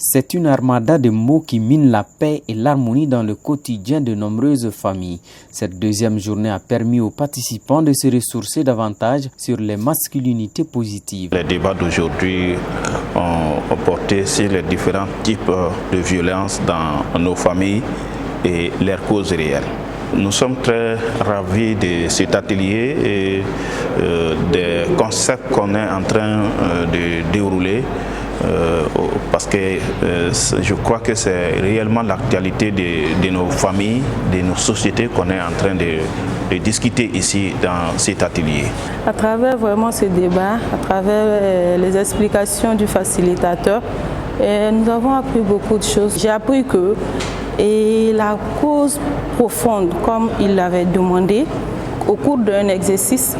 C'est une armada de mots qui mine la paix et l'harmonie dans le quotidien de nombreuses familles. Cette deuxième journée a permis aux participants de se ressourcer davantage sur les masculinités positives. Les débats d'aujourd'hui ont porté sur les différents types de violences dans nos familles et leurs causes réelles. Nous sommes très ravis de cet atelier et des concepts qu'on est en train de dérouler. Parce que je crois que c'est réellement l'actualité de nos familles, de nos sociétés qu'on est en train de discuter ici dans cet atelier. À travers vraiment ce débat, à travers les explications du facilitateur, nous avons appris beaucoup de choses. J'ai appris que la cause profonde, comme il l'avait demandé au cours d'un exercice,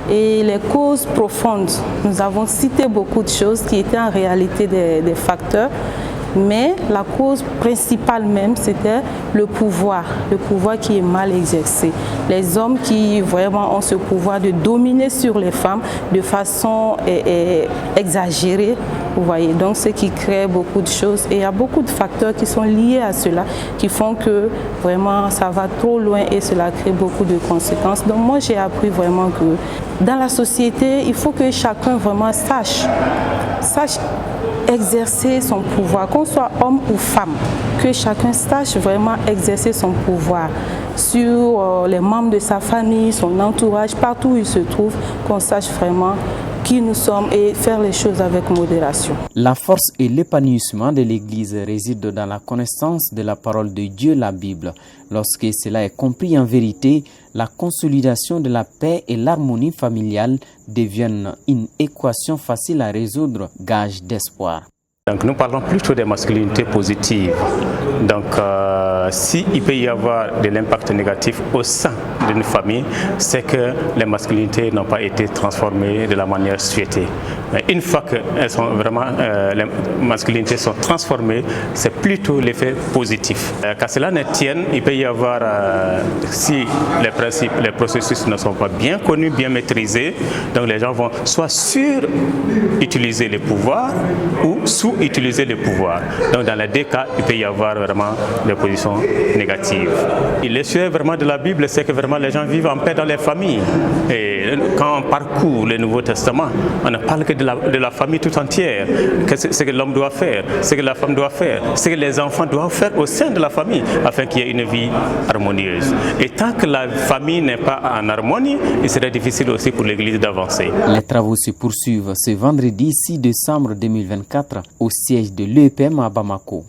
et les causes profondes, nous avons cité beaucoup de choses qui étaient en réalité des facteurs, mais la cause principale même, c'était le pouvoir qui est mal exercé. Les hommes qui vraiment ont ce pouvoir de dominer sur les femmes de façon exagérée, vous voyez, donc ce qui crée beaucoup de choses. Et il y a beaucoup de facteurs qui sont liés à cela, qui font que vraiment ça va trop loin et cela crée beaucoup de conséquences. Donc moi j'ai appris vraiment que dans la société, il faut que chacun vraiment sache exercer son pouvoir, qu'on soit homme ou femme, que chacun sache vraiment exercer son pouvoir sur les membres de sa famille, son entourage, partout où il se trouve, qu'on sache vraiment qui nous sommes et faire les choses avec modération. La force et l'épanouissement de l'Église résident dans la connaissance de la parole de Dieu, la Bible. Lorsque cela est compris en vérité, la consolidation de la paix et l'harmonie familiale deviennent une équation facile à résoudre, gage d'espoir. Donc nous parlons plutôt des masculinités positives. Donc s'il peut y avoir de l'impact négatif au sein d'une famille, c'est que les masculinités n'ont pas été transformées de la manière souhaitée. Mais une fois que les masculinités sont transformées, c'est plutôt l'effet positif. Qu'à cela ne tienne, il peut y avoir, si les principes, les processus ne sont pas bien connus, bien maîtrisés, donc les gens vont soit sur-utiliser les pouvoirs ou sous-utiliser les pouvoirs. Donc dans les deux cas, il peut y avoir vraiment des positions négatives. Et le sujet vraiment de la Bible, c'est que vraiment les gens vivent en paix dans les familles. Et quand on parcourt le Nouveau Testament, on ne parle que de la famille tout entière. Ce que l'homme doit faire, ce que la femme doit faire, ce que les enfants doivent faire au sein de la famille afin qu'il y ait une vie harmonieuse. Et tant que la famille n'est pas en harmonie, il serait difficile aussi pour l'Église d'avancer. Les travaux se poursuivent ce vendredi 6 décembre 2024 au siège de l'EPM à Bamako.